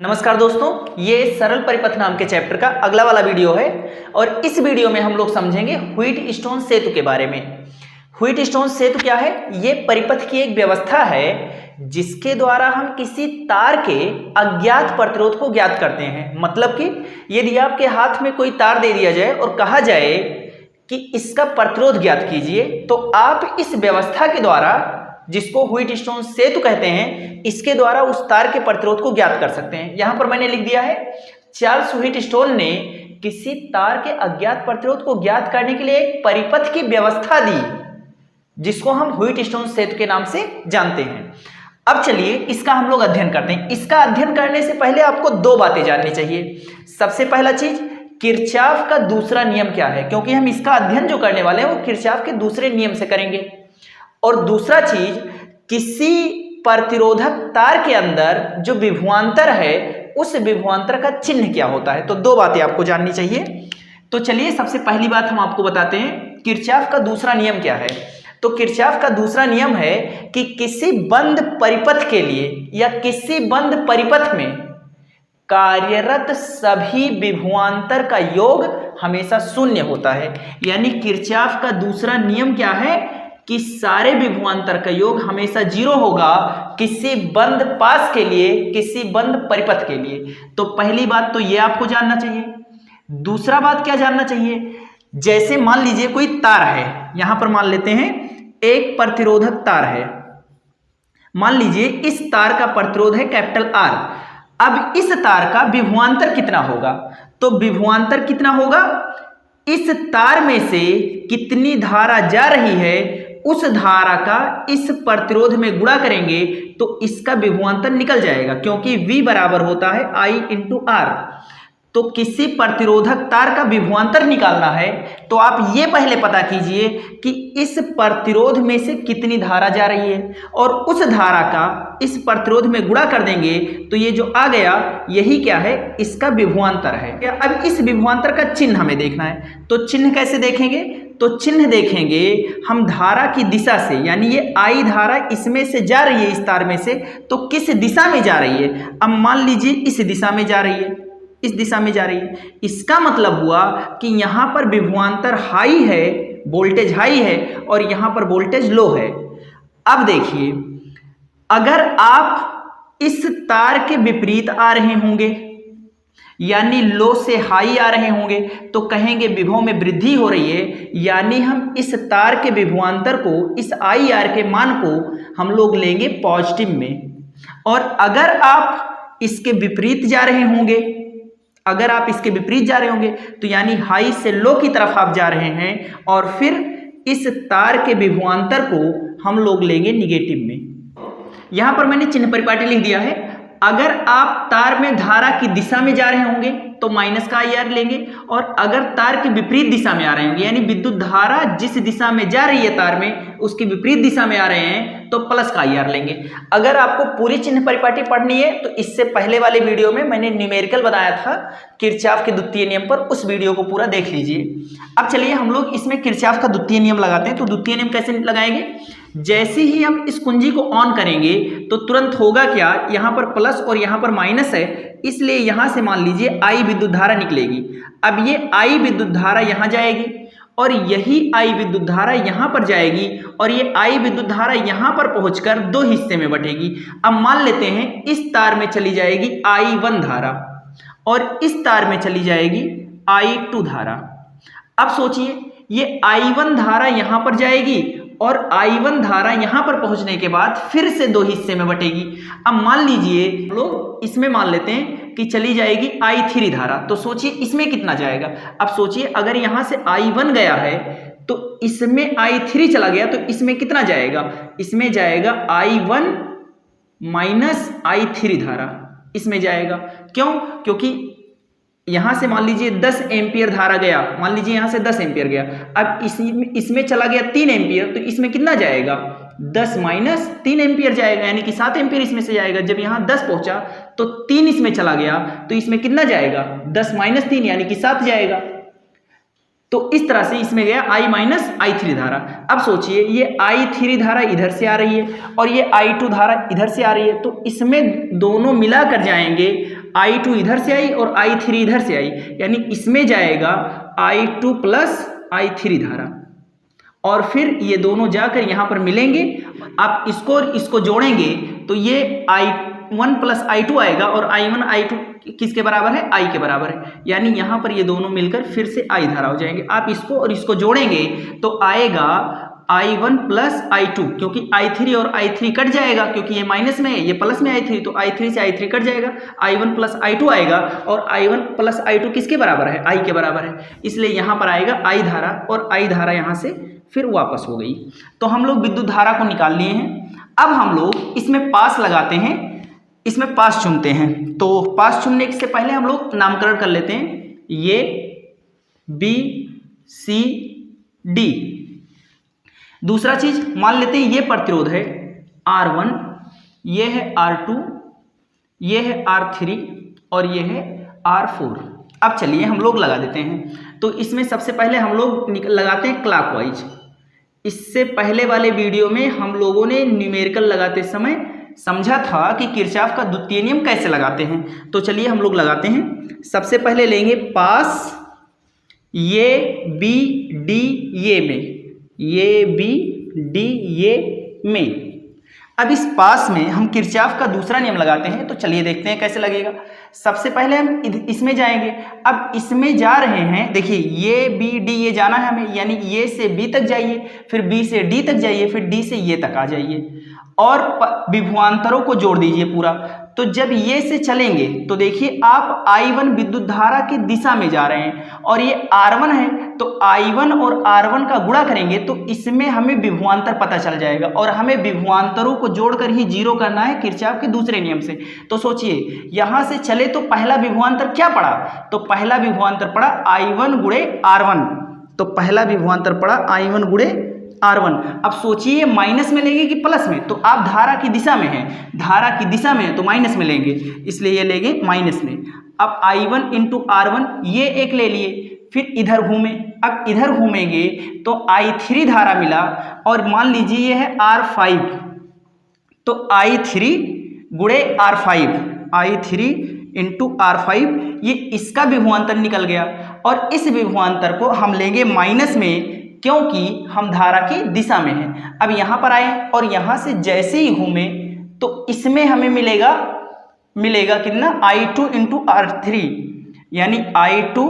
नमस्कार दोस्तों, ये सरल परिपथ नाम के चैप्टर का अगला वाला वीडियो है और इस वीडियो में हम लोग समझेंगे व्हीटस्टोन सेतु के बारे में। व्हीटस्टोन सेतु क्या है? ये परिपथ की एक व्यवस्था है जिसके द्वारा हम किसी तार के अज्ञात प्रतिरोध को ज्ञात करते हैं। मतलब कि यदि आपके हाथ में कोई तार दे दिया जाए और कहा जाए कि इसका प्रतिरोध ज्ञात कीजिए, तो आप इस व्यवस्था के द्वारा, जिसको व्हीटस्टोन सेतु कहते हैं, इसके द्वारा उस तार के प्रतिरोध को ज्ञात कर सकते हैं। यहां पर मैंने लिख दिया है, चार्ल्स व्हीटस्टोन ने किसी तार के अज्ञात प्रतिरोध को ज्ञात करने के लिए एक परिपथ की व्यवस्था दी, जिसको हम व्हीटस्टोन सेतु के नाम से जानते हैं। अब चलिए इसका हम लोग अध्ययन करते हैं। इसका अध्ययन करने से पहले आपको दो बातें जाननी चाहिए। सबसे पहला चीज, किरचॉफ का दूसरा नियम क्या है, क्योंकि हम इसका अध्ययन जो करने वाले हैं वो किरचॉफ के दूसरे नियम से करेंगे। और दूसरा चीज, किसी प्रतिरोधक तार के अंदर जो विभवांतर है, उस विभवांतर का चिन्ह क्या होता है। तो दो बातें आपको जाननी चाहिए। तो चलिए सबसे पहली बात हम आपको बताते हैं, किरचॉफ का दूसरा नियम क्या है। तो किरचॉफ का दूसरा नियम है कि किसी बंद परिपथ के लिए या किसी बंद परिपथ में कार्यरत सभी विभवांतर का योग हमेशा शून्य होता है। यानी किरचॉफ का दूसरा नियम क्या है कि सारे विभवांतर का योग हमेशा 0 होगा किसी बंद पास के लिए, किसी बंद परिपथ के लिए। तो पहली बात तो ये आपको जानना चाहिए। दूसरा बात क्या जानना चाहिए, जैसे मान लीजिए कोई तार है, यहां पर मान लेते हैं एक प्रतिरोधक तार है। मान लीजिए इस तार का प्रतिरोध है कैपिटल R। अब इस तार का विभवांतर कितना होगा? तो विभवांतर कितना होगा, इस तार में से कितनी धारा जा रही है, उस धारा का इस प्रतिरोध में गुणा करेंगे तो इसका विभवांतर निकल जाएगा, क्योंकि V बराबर होता है I इंटू R। तो किसी प्रतिरोधक तार का विभवांतर निकालना है तो आप ये पहले पता कीजिए कि इस प्रतिरोध में से कितनी धारा जा रही है, और उस धारा का इस प्रतिरोध में गुणा कर देंगे तो ये जो आ गया, यही क्या है, इसका विभवांतर है। अब इस विभवांतर का चिन्ह हमें देखना है। तो चिन्ह कैसे देखेंगे? तो चिन्ह देखेंगे हम धारा की दिशा से, यानी ये I धारा इसमें से जा रही है, इस तार में से, तो किस दिशा में जा रही है। अब मान लीजिए इस दिशा में जा रही है, इस दिशा में जा रही है। इसका मतलब हुआ कि यहां पर विभवांतर हाई है, वोल्टेज हाई है, और यहां पर वोल्टेज लो है। अब देखिए, अगर आप इस तार के विपरीत आ रहे होंगे, यानी लो से हाई आ रहे होंगे, तो कहेंगे विभव में वृद्धि हो रही है, यानी हम इस तार के विभवांतर को, इस IR के मान को हम लोग लेंगे पॉजिटिव में। और अगर आप इसके विपरीत जा रहे होंगे, अगर आप इसके विपरीत जा रहे होंगे तो यानी हाई से लो की तरफ आप जा रहे हैं, और फिर इस तार के विभवांतर को हम लोग लेंगे निगेटिव में। यहां पर मैंने चिन्ह परिपाटी लिख दिया है। अगर आप तार में धारा की दिशा में जा रहे होंगे तो माइनस का IR लेंगे, और अगर तार के विपरीत दिशा में आ रहे होंगे, यानी विद्युत धारा जिस दिशा में जा रही है तार में, उसकी विपरीत दिशा में आ रहे हैं, तो प्लस का IR लेंगे। अगर आपको पूरी चिन्ह परिपाटी पढ़नी है तो इससे पहले वाले वीडियो में मैंने न्यूमेरिकल बनाया था किरचॉफ के द्वितीय नियम पर, उस वीडियो को पूरा देख लीजिए। अब चलिए हम लोग इसमें किरचॉफ का द्वितीय नियम लगाते हैं। तो द्वितीय नियम कैसे लगाएंगे? जैसे ही हम इस कुंजी को ऑन करेंगे तो तुरंत होगा क्या, यहाँ पर प्लस और यहाँ पर माइनस है, इसलिए यहाँ से मान लीजिए I विद्युत धारा निकलेगी। अब ये I विद्युत धारा यहाँ जाएगी, और यही I विद्युत धारा यहाँ पर जाएगी, और ये I विद्युत धारा यहाँ पर पहुंचकर दो हिस्से में बटेगी। अब मान लेते हैं इस तार में चली जाएगी I1 धारा, और इस तार में चली जाएगी I2 धारा। अब सोचिए, ये I1 धारा यहाँ पर जाएगी, और I1 धारा यहां पर पहुंचने के बाद फिर से दो हिस्से में बटेगी। अब मान लीजिए लोग इसमें मान लेते हैं कि चली जाएगी I3 धारा, तो सोचिए इसमें कितना जाएगा। अब सोचिए, अगर यहां से I1 गया है तो इसमें I3 चला गया, तो इसमें कितना जाएगा, इसमें जाएगा I1 माइनस I3 धारा, इसमें जाएगा। क्यों? क्योंकि यहां से मान लीजिए 10 एम्पियर धारा गया, मान लीजिए यहां से 10 एम्पियर गया। अब इसमें चला गया 3 एम्पियर, तो इसमें कितना जाएगा, 10 माइनस 3 एम्पियर जाएगा, यानी कि 7 एम्पियर इसमें से जाएगा। जब यहां 10 पहुंचा तो 3 इसमें चला गया, तो इसमें कितना जाएगा, 10 माइनस 3 यानी कि 7 जाएगा। तो इस तरह से इसमें गया I माइनस I3 धारा। अब सोचिए, ये I3 धारा इधर से आ रही है और ये I2 धारा इधर से आ रही है, तो इसमें दोनों मिलाकर जाएंगे I2 इधर से आई और I3 इधर से आई, यानी इसमें जाएगा I2 प्लस I3 धारा, और फिर ये दोनों जाकर यहाँ पर मिलेंगे। आप इसको और इसको जोड़ेंगे तो ये I1 प्लस I2 आएगा, और I1 I2 किसके बराबर है? I के बराबर है, यानी यहाँ पर ये दोनों मिलकर फिर से I धारा हो जाएंगे। आप इसको और इसको जोड़ेंगे तो आएगा I1 प्लस I2, क्योंकि I3 और I3 कट जाएगा, क्योंकि ये माइनस में है, ये प्लस में I3, तो I3 से I3 कट जाएगा, I1 प्लस I2 आएगा, और I1 प्लस I2 किसके बराबर है? I के बराबर है, इसलिए यहाँ पर आएगा I धारा, और I धारा यहाँ से फिर वापस हो गई। तो हम लोग विद्युत धारा को निकाल लिए हैं। अब हम लोग इसमें पास लगाते हैं, इसमें पास चुनते हैं। तो पास चुनने से पहले हम लोग नामकरण कर लेते हैं, ये बी सी डी। दूसरा चीज मान लेते हैं ये प्रतिरोध है R1, ये है R2, ये है R3 और ये है R4। अब चलिए हम लोग लगा देते हैं। तो इसमें सबसे पहले हम लोग लगाते हैं क्लॉकवाइज। इससे पहले वाले वीडियो में हम लोगों ने न्यूमेरिकल लगाते समय समझा था कि किरचॉफ का द्वितीय नियम कैसे लगाते हैं। तो चलिए हम लोग लगाते हैं। सबसे पहले लेंगे पास, ये बी डी ये में, ये बी डी ये में। अब इस पास में हम किरचॉफ का दूसरा नियम लगाते हैं। तो चलिए देखते हैं कैसे लगेगा। सबसे पहले हम इसमें जाएंगे। अब इसमें जा रहे हैं, देखिए ये बी डी ये जाना है हमें, यानी ये से बी तक जाइए, फिर बी से डी तक जाइए, फिर डी से ये तक आ जाइए, और विभवांतरों को जोड़ दीजिए पूरा। तो जब ये से चलेंगे तो देखिए आप I1 विद्युत धारा की दिशा में जा रहे हैं, और ये R1 है, तो I1 और R1 का गुणा करेंगे तो इसमें हमें विभवांतर पता चल जाएगा, और हमें विभवांतरों को जोड़कर ही जीरो करना है किरचॉफ के दूसरे नियम से। तो सोचिए यहां से चले तो पहला विभवांतर क्या पड़ा? तो पहला विभवांतर पड़ा I1 गुणे R1। तो पहला विभवांतर पड़ा I1 गुणे R1। अब सोचिए माइनस में लेंगे कि प्लस में? तो आप धारा की दिशा में हैं, धारा की दिशा में है तो माइनस में लेंगे, इसलिए ये लेंगे माइनस में। अब I1 इंटू R1 ये एक ले लिए, फिर इधर घूमे। अब इधर घूमेंगे तो I3 धारा मिला, और मान लीजिए ये है R5, तो I3 गुणे R5, I3 इंटू R5, ये इसका विभवांतर निकल गया, और इस विभवांतर को हम लेंगे माइनस में, क्योंकि हम धारा की दिशा में हैं। अब यहाँ पर आए और यहाँ से जैसे ही घूमे तो इसमें हमें मिलेगा कितना? I2 इंटू R3, यानी I2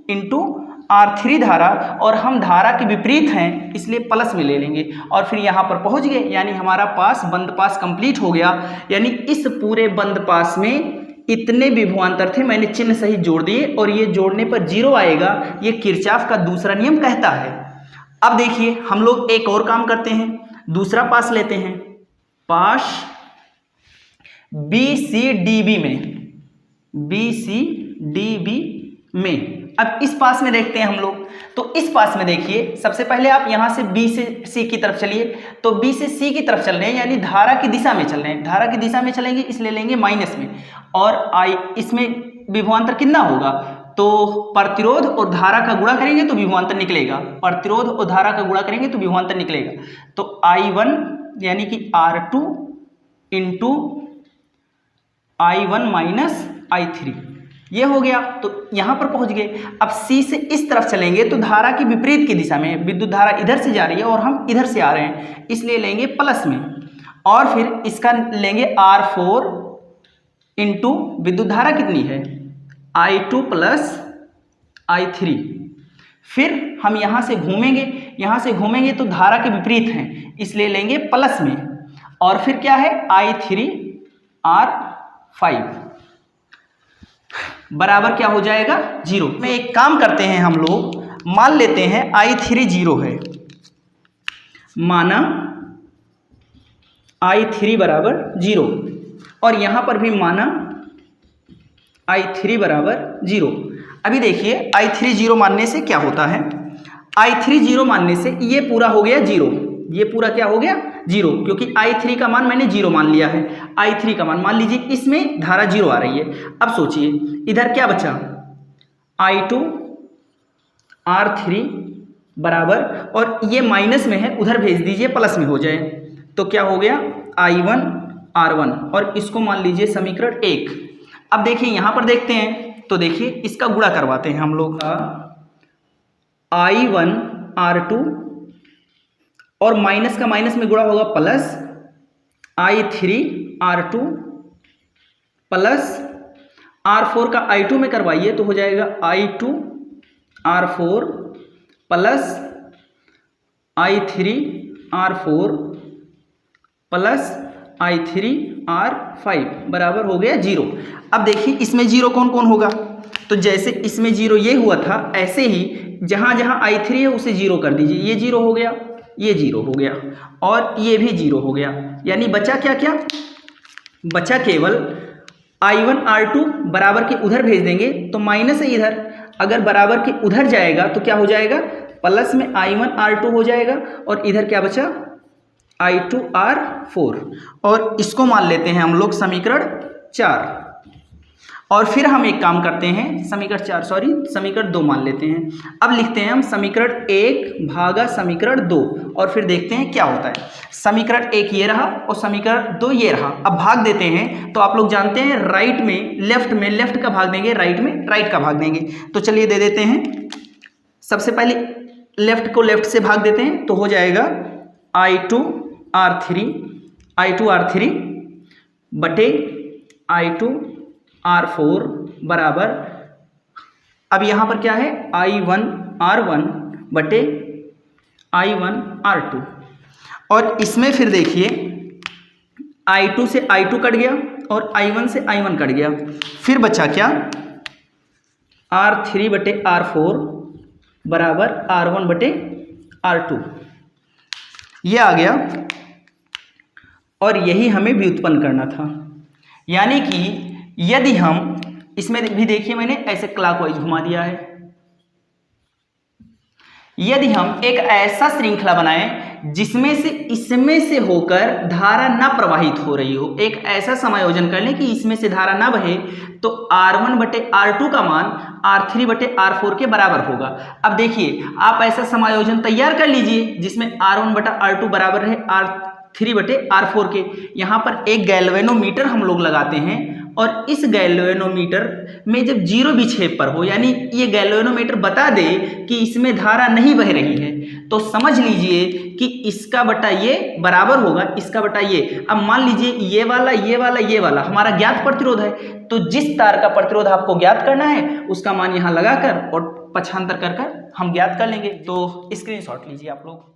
इंटू R3 धारा, और हम धारा के विपरीत हैं इसलिए प्लस में ले लेंगे, और फिर यहाँ पर पहुँच गए, यानी हमारा पास बंद पास कंप्लीट हो गया। यानी इस पूरे बंद पास में इतने विभवांतर थे, मैंने चिन्ह सही जोड़ दिए, और ये जोड़ने पर जीरो आएगा। ये किरचॉफ का दूसरा नियम कहता है। अब देखिए हम लोग एक और काम करते हैं, दूसरा पास लेते हैं। पास BCDB में, BCDB में। अब इस पास में देखते हैं हम लोग। तो इस पास में देखिए सबसे पहले आप यहां से B से C की तरफ चलिए, तो B से C की तरफ चल रहे हैं, यानी धारा की दिशा में चल रहे हैं। धारा की दिशा में चलेंगे इसलिए लेंगे माइनस में, और इसमें विभवांतर कितना होगा? तो प्रतिरोध और धारा का गुणा करेंगे तो विभवांतर निकलेगा, प्रतिरोध और धारा का गुणा करेंगे तो विभवांतर निकलेगा। तो I1 यानी कि R2 into I1 minus I3, ये हो गया। तो यहाँ पर पहुँच गए। अब C से इस तरफ चलेंगे तो धारा की विपरीत की दिशा में, विद्युत धारा इधर से जा रही है और हम इधर से आ रहे हैं, इसलिए लेंगे प्लस में, और फिर इसका लेंगे R4 इंटू विद्युत धारा कितनी है? I2 plus I3। फिर हम यहाँ से घूमेंगे तो धारा के विपरीत हैं, इसलिए लेंगे प्लस में, और फिर क्या है? I3 R5 बराबर क्या हो जाएगा? जीरो। में एक काम करते हैं हम लोग, मान लेते हैं I3 जीरो है, माना I3 बराबर जीरो, और यहाँ पर भी माना I3 बराबर जीरो। अभी देखिए I3 जीरो मानने से क्या होता है? I3 जीरो मानने से ये पूरा हो गया जीरो, ये पूरा क्या हो गया? जीरो, क्योंकि I3 का मान मैंने जीरो मान लिया है। I3 का मान मान लीजिए इसमें धारा जीरो आ रही है। अब सोचिए इधर क्या बचा? I2 R3 बराबर, और ये माइनस में है, उधर भेज दीजिए प्लस में हो जाए, तो क्या हो गया? I1 R1, और इसको मान लीजिए समीकरण 1। अब देखिए यहां पर देखते हैं, तो देखिए इसका गुणा करवाते हैं हम लोग। I1R2 और माइनस का माइनस में गुणा होगा प्लस I3R2 प्लस R4 का I2 में करवाइए तो हो जाएगा I2R4 plus I3R4 plus I3R5 बराबर हो गया 0। अब देखिए इसमें 0 कौन कौन होगा, तो जैसे इसमें 0 ये हुआ था, ऐसे ही जहां जहां I3 है उसे 0 कर दीजिए। ये 0 हो गया, ये 0 हो गया और ये भी 0 हो गया। यानी बचा क्या क्या, बचा केवल I1R2 बराबर के उधर भेज देंगे तो माइनस है इधर, अगर बराबर के उधर जाएगा तो क्या हो जाएगा, प्लस में I1R2 हो जाएगा और इधर क्या बचा I2R4 और इसको मान लेते हैं हम लोग समीकरण 4। और फिर हम एक काम करते हैं, समीकरण 2 मान लेते हैं। अब लिखते हैं हम समीकरण 1 भागा समीकरण 2 और फिर देखते हैं क्या होता है। समीकरण 1 ये रहा और समीकरण 2 ये रहा। अब भाग देते हैं, तो आप लोग जानते हैं राइट में लेफ्ट का भाग देंगे, राइट में राइट का भाग देंगे। तो चलिए दे देते हैं, सबसे पहले लेफ्ट को लेफ्ट से भाग देते हैं तो हो जाएगा I2R3 बटे I2R4 बराबर, अब यहां पर क्या है I1R1 बटे I1R2 और इसमें फिर देखिए I2 से I2 कट गया और I1 से I1 कट गया, फिर बचा क्या R3 बटे R4 बराबर R1 बटे R2, ये आ गया और यही हमें व्युत्पन्न करना था। यानी कि यदि हम इसमें भी देखिए मैंने ऐसे क्लॉकवाइज घुमा दिया है, यदि हम एक ऐसा श्रृंखला बनाएं जिसमें से इसमें से होकर धारा ना प्रवाहित हो रही हो, एक ऐसा समायोजन कर लें कि इसमें से धारा ना बहे, तो R1 बटे R2 का मान R3 बटे R4 के बराबर होगा। अब देखिए आप ऐसा समायोजन तैयार कर लीजिए जिसमें R1 बटा R2 बराबर है R3 बटे R4 के। यहाँ पर एक गैल्वेनोमीटर हम लोग लगाते हैं और इस गैल्वेनोमीटर में जब 0 विक्षेप पर हो, यानी ये गैल्वेनोमीटर बता दे कि इसमें धारा नहीं बह रही है, तो समझ लीजिए कि इसका बटा ये बराबर होगा इसका बटा ये। अब मान लीजिए ये वाला हमारा ज्ञात प्रतिरोध है, तो जिस तार का प्रतिरोध आपको ज्ञात करना है उसका मान यहाँ लगाकर और पक्षांतर कर हम ज्ञात कर लेंगे। तो स्क्रीनशॉट लीजिए आप लोग।